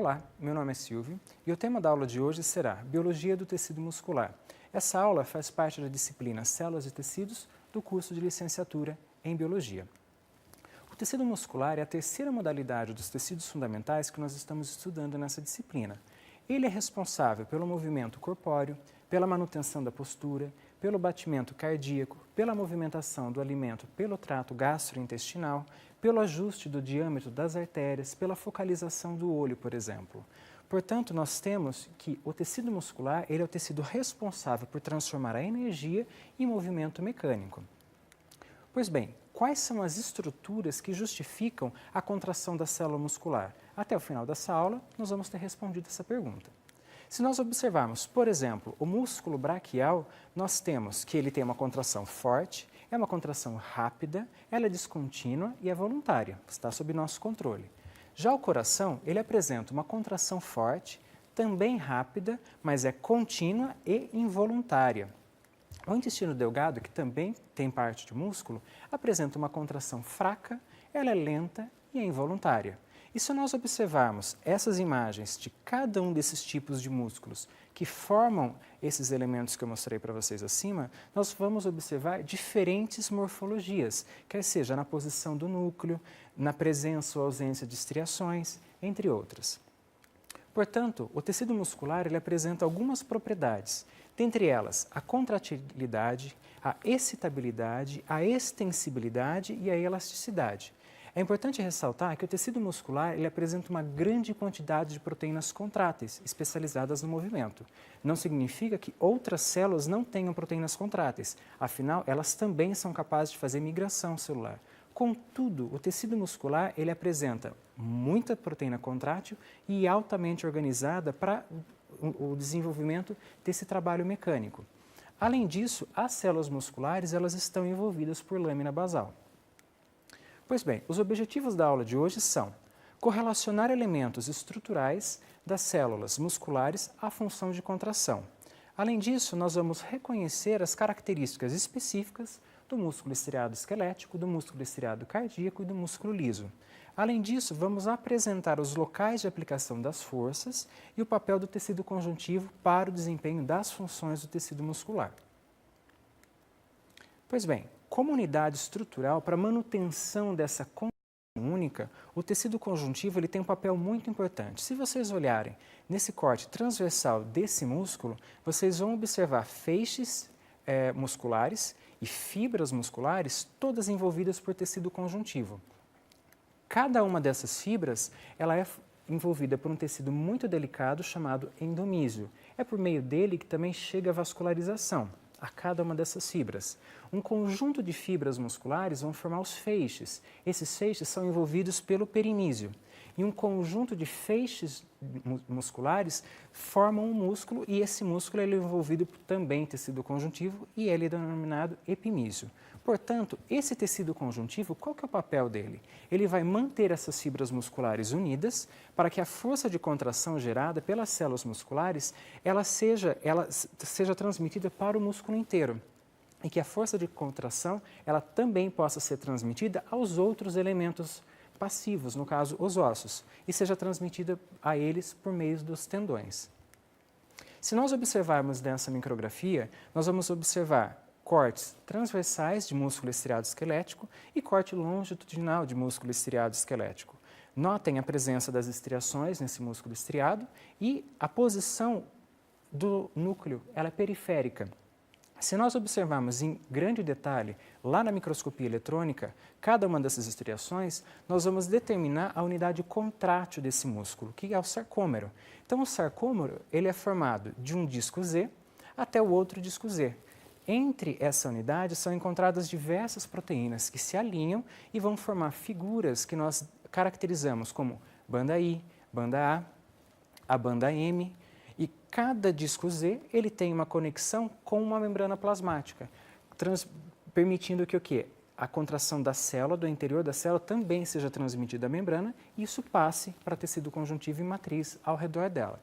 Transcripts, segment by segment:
Olá, meu nome é Silvio e o tema da aula de hoje será Biologia do Tecido Muscular. Essa aula faz parte da disciplina Células e Tecidos do curso de licenciatura em Biologia. O tecido muscular é a terceira modalidade dos tecidos fundamentais que nós estamos estudando nessa disciplina. Ele é responsável pelo movimento corpóreo, pela manutenção da postura, pelo batimento cardíaco, pela movimentação do alimento pelo trato gastrointestinal, pelo ajuste do diâmetro das artérias, pela focalização do olho, por exemplo. Portanto, nós temos que o tecido muscular ele é o tecido responsável por transformar a energia em movimento mecânico. Pois bem, quais são as estruturas que justificam a contração da célula muscular? Até o final dessa aula, nós vamos ter respondido essa pergunta. Se nós observarmos, por exemplo, o músculo braquial, nós temos que ele tem uma contração forte, é uma contração rápida, ela é descontínua e é voluntária, está sob nosso controle. Já o coração, ele apresenta uma contração forte, também rápida, mas é contínua e involuntária. O intestino delgado, que também tem parte de músculo, apresenta uma contração fraca, ela é lenta e é involuntária. E se nós observarmos essas imagens de cada um desses tipos de músculos que formam esses elementos que eu mostrei para vocês acima, nós vamos observar diferentes morfologias, quer seja na posição do núcleo, na presença ou ausência de estriações, entre outras. Portanto, o tecido muscular ele apresenta algumas propriedades, dentre elas a contratilidade, a excitabilidade, a extensibilidade e a elasticidade. É importante ressaltar que o tecido muscular ele apresenta uma grande quantidade de proteínas contráteis, especializadas no movimento. Não significa que outras células não tenham proteínas contráteis, afinal, elas também são capazes de fazer migração celular. Contudo, o tecido muscular ele apresenta muita proteína contrátil e altamente organizada para o desenvolvimento desse trabalho mecânico. Além disso, as células musculares elas estão envolvidas por lâmina basal. Pois bem, os objetivos da aula de hoje são correlacionar elementos estruturais das células musculares à função de contração. Além disso, nós vamos reconhecer as características específicas do músculo estriado esquelético, do músculo estriado cardíaco e do músculo liso. Além disso, vamos apresentar os locais de aplicação das forças e o papel do tecido conjuntivo para o desempenho das funções do tecido muscular. Pois bem, como unidade estrutural para a manutenção dessa contração única, o tecido conjuntivo ele tem um papel muito importante. Se vocês olharem nesse corte transversal desse músculo, vocês vão observar feixes musculares e fibras musculares todas envolvidas por tecido conjuntivo. Cada uma dessas fibras ela é envolvida por um tecido muito delicado chamado endomísio. É por meio dele que também chega a vascularização a cada uma dessas fibras. Um conjunto de fibras musculares vão formar os feixes. Esses feixes são envolvidos pelo perimísio. E um conjunto de feixes musculares formam um músculo e esse músculo é envolvido também em tecido conjuntivo e ele é denominado epimísio. Portanto, esse tecido conjuntivo, qual que é o papel dele? Ele vai manter essas fibras musculares unidas para que a força de contração gerada pelas células musculares ela seja transmitida para o músculo inteiro e que a força de contração ela também possa ser transmitida aos outros elementos passivos, no caso os ossos, e seja transmitida a eles por meio dos tendões. Se nós observarmos nessa micrografia, nós vamos observar cortes transversais de músculo estriado esquelético e corte longitudinal de músculo estriado esquelético. Notem a presença das estriações nesse músculo estriado e a posição do núcleo, ela é periférica. Se nós observarmos em grande detalhe, lá na microscopia eletrônica, cada uma dessas estriações, nós vamos determinar a unidade contrátil desse músculo, que é o sarcômero. Então, o sarcômero ele é formado de um disco Z até o outro disco Z. Entre essa unidade são encontradas diversas proteínas que se alinham e vão formar figuras que nós caracterizamos como banda I, banda a banda M, e cada disco Z ele tem uma conexão com uma membrana plasmática, permitindo que o quê? A contração da célula, do interior da célula, também seja transmitida à membrana e isso passe para tecido conjuntivo e matriz ao redor dela.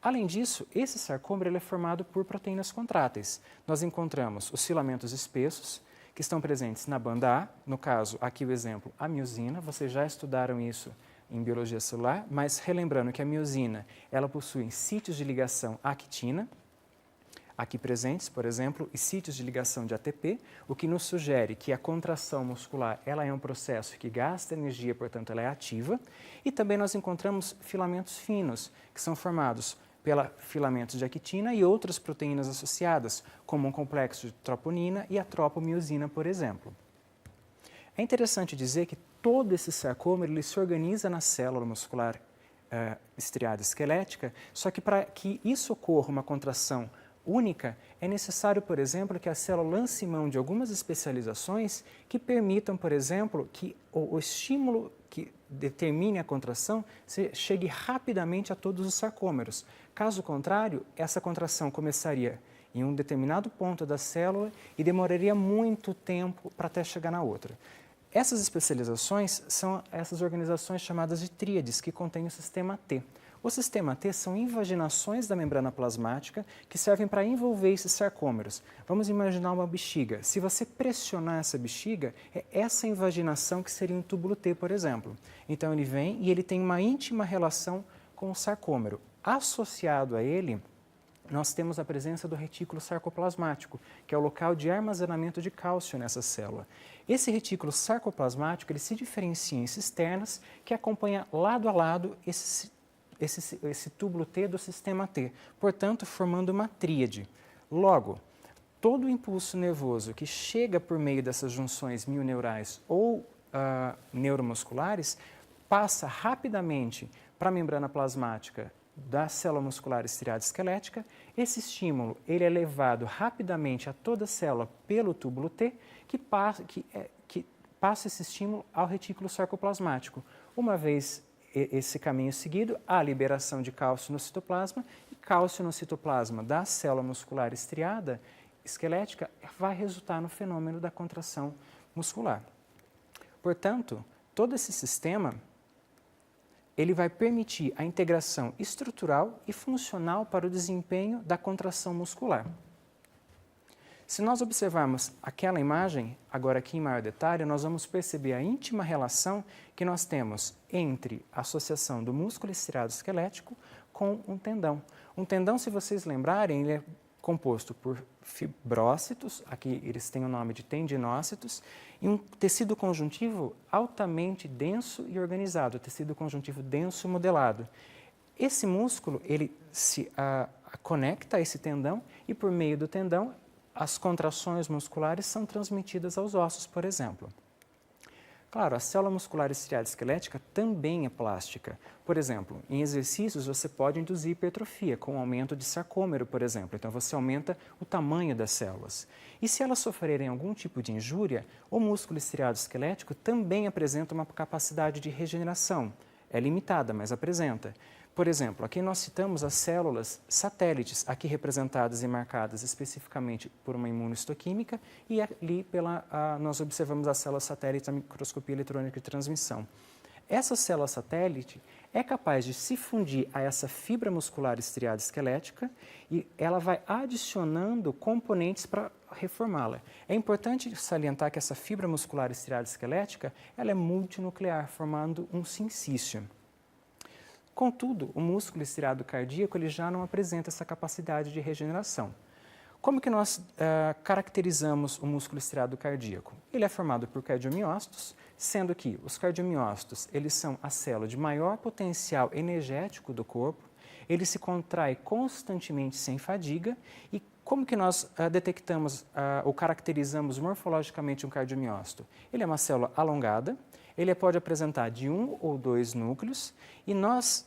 Além disso, esse sarcômero ele é formado por proteínas contráteis. Nós encontramos os filamentos espessos, que estão presentes na banda A, no caso, aqui o exemplo, a miosina, vocês já estudaram isso em biologia celular, mas relembrando que a miosina, ela possui sítios de ligação à actina, aqui presentes, por exemplo, e sítios de ligação de ATP, o que nos sugere que a contração muscular ela é um processo que gasta energia, portanto ela é ativa, e também nós encontramos filamentos finos, que são formados pela filamentos de actina e outras proteínas associadas, como um complexo de troponina e a tropomiosina, por exemplo. É interessante dizer que todo esse sarcômero ele se organiza na célula muscular estriada esquelética, só que para que isso ocorra uma contração única, é necessário, por exemplo, que a célula lance mão de algumas especializações que permitam, por exemplo, que o estímulo que determine a contração chegue rapidamente a todos os sarcômeros. Caso contrário, essa contração começaria em um determinado ponto da célula e demoraria muito tempo para até chegar na outra. Essas especializações são essas organizações chamadas de tríades, que contêm o sistema T. O sistema T são invaginações da membrana plasmática que servem para envolver esses sarcômeros. Vamos imaginar uma bexiga. Se você pressionar essa bexiga, é essa invaginação que seria um túbulo T, por exemplo. Então ele vem e ele tem uma íntima relação com o sarcômero. Associado a ele, nós temos a presença do retículo sarcoplasmático, que é o local de armazenamento de cálcio nessa célula. Esse retículo sarcoplasmático ele se diferencia em cisternas que acompanha lado a lado esse túbulo T do sistema T, portanto, formando uma tríade. Logo, todo o impulso nervoso que chega por meio dessas junções mioneurais ou neuromusculares passa rapidamente para a membrana plasmática da célula muscular estriada esquelética. Esse estímulo ele é levado rapidamente a toda a célula pelo túbulo T, que passa esse estímulo ao retículo sarcoplasmático. Uma vez esse caminho seguido, há liberação de cálcio no citoplasma, e cálcio no citoplasma da célula muscular estriada esquelética vai resultar no fenômeno da contração muscular. Portanto, todo esse sistema ele vai permitir a integração estrutural e funcional para o desempenho da contração muscular. Se nós observarmos aquela imagem, agora aqui em maior detalhe, nós vamos perceber a íntima relação que nós temos entre a associação do músculo estriado esquelético com um tendão. Um tendão, se vocês lembrarem, ele é composto por fibrócitos, aqui eles têm o nome de tendinócitos, e um tecido conjuntivo altamente denso e organizado, tecido conjuntivo denso e modelado. Esse músculo, ele se conecta a esse tendão e por meio do tendão, as contrações musculares são transmitidas aos ossos, por exemplo. Claro, a célula muscular estriada esquelética também é plástica. Por exemplo, em exercícios você pode induzir hipertrofia com aumento de sarcômero, por exemplo. Então você aumenta o tamanho das células. E se elas sofrerem algum tipo de injúria, o músculo estriado esquelético também apresenta uma capacidade de regeneração. É limitada, mas apresenta. Por exemplo, aqui nós citamos as células satélites, aqui representadas e marcadas especificamente por uma imunohistoquímica, e ali nós observamos as células satélites da microscopia eletrônica de transmissão. Essa célula satélite é capaz de se fundir a essa fibra muscular estriada esquelética e ela vai adicionando componentes para reformá-la. É importante salientar que essa fibra muscular estriada esquelética ela é multinuclear, formando um sincício. Contudo, o músculo estriado cardíaco ele já não apresenta essa capacidade de regeneração. Como que nós caracterizamos o músculo estriado cardíaco? Ele é formado por cardiomiócitos, sendo que os cardiomiócitos eles são a célula de maior potencial energético do corpo, ele se contrai constantemente sem fadiga. E como que nós detectamos ou caracterizamos morfologicamente um cardiomiócito? Ele é uma célula alongada, ele pode apresentar de 1 ou 2 núcleos e nós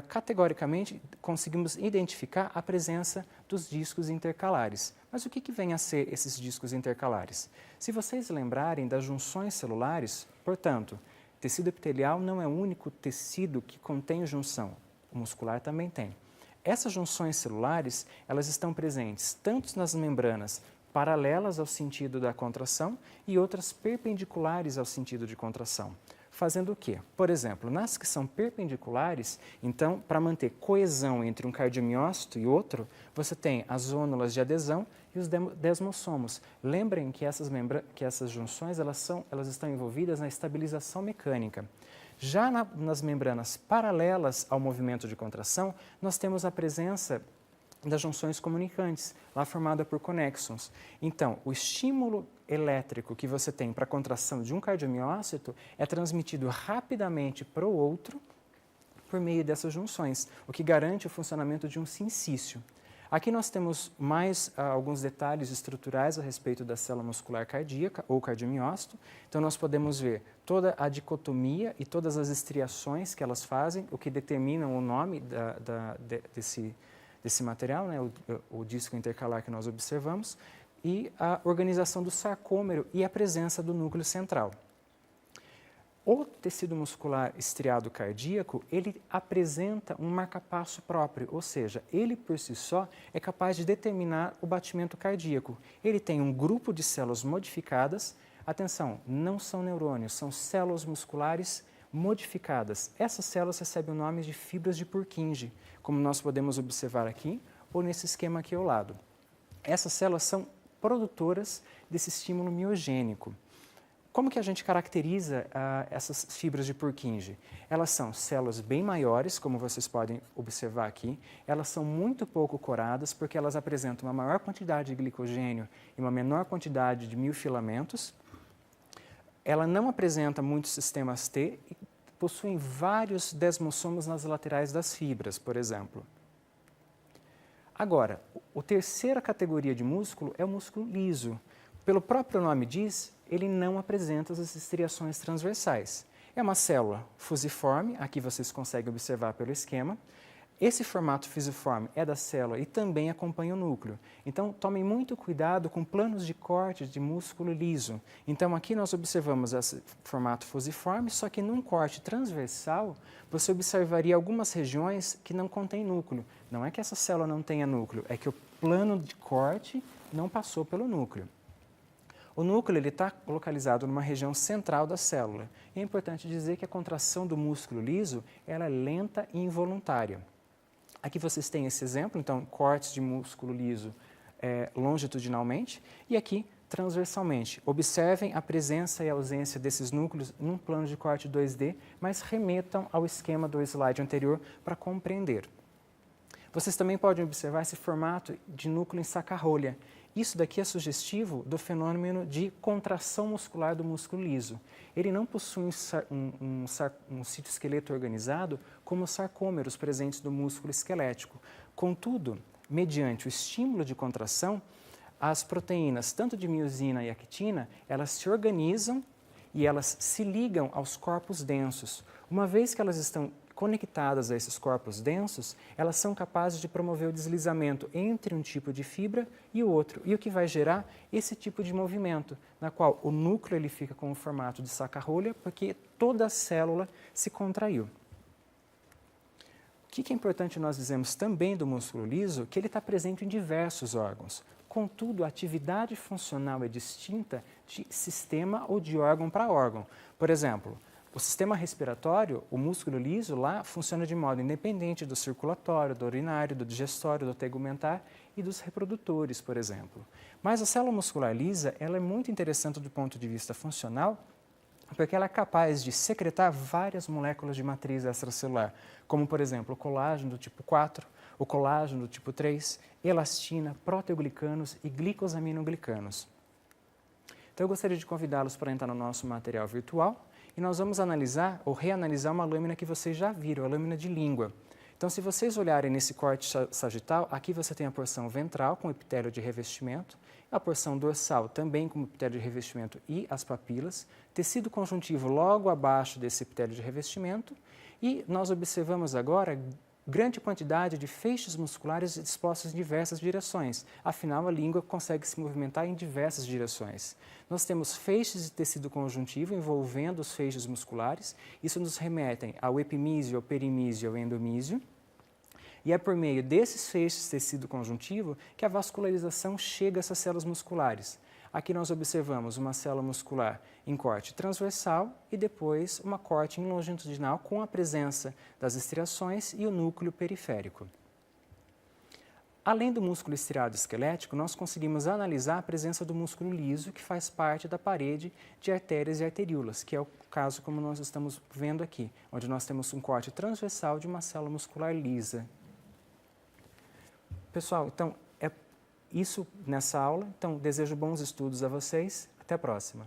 categoricamente conseguimos identificar a presença dos discos intercalares. Mas o que vem a ser esses discos intercalares? Se vocês lembrarem das junções celulares, portanto, tecido epitelial não é o único tecido que contém junção, o muscular também tem. Essas junções celulares, elas estão presentes tanto nas membranas paralelas ao sentido da contração e outras perpendiculares ao sentido de contração. Fazendo o quê? Por exemplo, nas que são perpendiculares, então, para manter coesão entre um cardiomiócito e outro, você tem as zônulas de adesão e os desmossomos. Lembrem que essas junções elas estão envolvidas na estabilização mecânica. Já nas membranas paralelas ao movimento de contração, nós temos a presença das junções comunicantes, lá formada por conexons. Então, o estímulo elétrico que você tem para a contração de um cardiomiócito é transmitido rapidamente para o outro por meio dessas junções, o que garante o funcionamento de um sincício. Aqui nós temos mais alguns detalhes estruturais a respeito da célula muscular cardíaca ou cardiomiócito. Então nós podemos ver toda a dicotomia e todas as estriações que elas fazem, o que determinam o nome desse material, né, o disco intercalar que nós observamos, e a organização do sarcômero e a presença do núcleo central. O tecido muscular estriado cardíaco, ele apresenta um marcapasso próprio, ou seja, ele por si só é capaz de determinar o batimento cardíaco. Ele tem um grupo de células modificadas, atenção, não são neurônios, são células musculares modificadas. Essas células recebem o nome de fibras de Purkinje, como nós podemos observar aqui, ou nesse esquema aqui ao lado. Essas células são produtoras desse estímulo miogênico. Como que a gente caracteriza essas fibras de Purkinje? Elas são células bem maiores, como vocês podem observar aqui. Elas são muito pouco coradas, porque elas apresentam uma maior quantidade de glicogênio e uma menor quantidade de miofilamentos. Ela não apresenta muitos sistemas T e possuem vários desmossomos nas laterais das fibras, por exemplo. Agora, a terceira categoria de músculo é o músculo liso. Pelo próprio nome diz, ele não apresenta as estriações transversais. É uma célula fusiforme, aqui vocês conseguem observar pelo esquema. Esse formato fusiforme é da célula e também acompanha o núcleo. Então, tomem muito cuidado com planos de corte de músculo liso. Então, aqui nós observamos esse formato fusiforme, só que num corte transversal, você observaria algumas regiões que não contêm núcleo. Não é que essa célula não tenha núcleo, é que o plano de corte não passou pelo núcleo. O núcleo está localizado numa região central da célula. E é importante dizer que a contração do músculo liso ela é lenta e involuntária. Aqui vocês têm esse exemplo, então, cortes de músculo liso longitudinalmente e aqui transversalmente. Observem a presença e a ausência desses núcleos num plano de corte 2D, mas remetam ao esquema do slide anterior para compreender. Vocês também podem observar esse formato de núcleo em saca-rolha. Isso daqui é sugestivo do fenômeno de contração muscular do músculo liso. Ele não possui um citoesqueleto organizado como os sarcômeros presentes do músculo esquelético. Contudo, mediante o estímulo de contração, as proteínas, tanto de miosina e actina, elas se organizam e elas se ligam aos corpos densos. Uma vez que elas estão conectadas a esses corpos densos, elas são capazes de promover o deslizamento entre um tipo de fibra e o outro, e o que vai gerar esse tipo de movimento, na qual o núcleo ele fica com o formato de saca-rolha, porque toda a célula se contraiu. O que é importante nós dizemos também do músculo liso? Que ele está presente em diversos órgãos. Contudo, a atividade funcional é distinta de sistema ou de órgão para órgão. Por exemplo, o sistema respiratório, o músculo liso lá, funciona de modo independente do circulatório, do urinário, do digestório, do tegumentar e dos reprodutores, por exemplo. Mas a célula muscular lisa ela é muito interessante do ponto de vista funcional, porque ela é capaz de secretar várias moléculas de matriz extracelular, como, por exemplo, o colágeno do tipo 4, o colágeno do tipo 3, elastina, proteoglicanos e glicosaminoglicanos. Então, eu gostaria de convidá-los para entrar no nosso material virtual e nós vamos analisar ou reanalisar uma lâmina que vocês já viram, a lâmina de língua. Então, se vocês olharem nesse corte sagital, aqui você tem a porção ventral com epitélio de revestimento, a porção dorsal também com epitélio de revestimento e as papilas, tecido conjuntivo logo abaixo desse epitélio de revestimento e nós observamos agora grande quantidade de feixes musculares dispostos em diversas direções. Afinal, a língua consegue se movimentar em diversas direções. Nós temos feixes de tecido conjuntivo envolvendo os feixes musculares. Isso nos remete ao epimísio, ao perimísio e ao endomísio. E é por meio desses feixes de tecido conjuntivo que a vascularização chega a essas células musculares. Aqui nós observamos uma célula muscular em corte transversal e depois uma corte em longitudinal com a presença das estriações e o núcleo periférico. Além do músculo estriado esquelético, nós conseguimos analisar a presença do músculo liso, que faz parte da parede de artérias e arteríolas, que é o caso como nós estamos vendo aqui, onde nós temos um corte transversal de uma célula muscular lisa. Pessoal, então, é isso nessa aula. Então, desejo bons estudos a vocês. Até a próxima.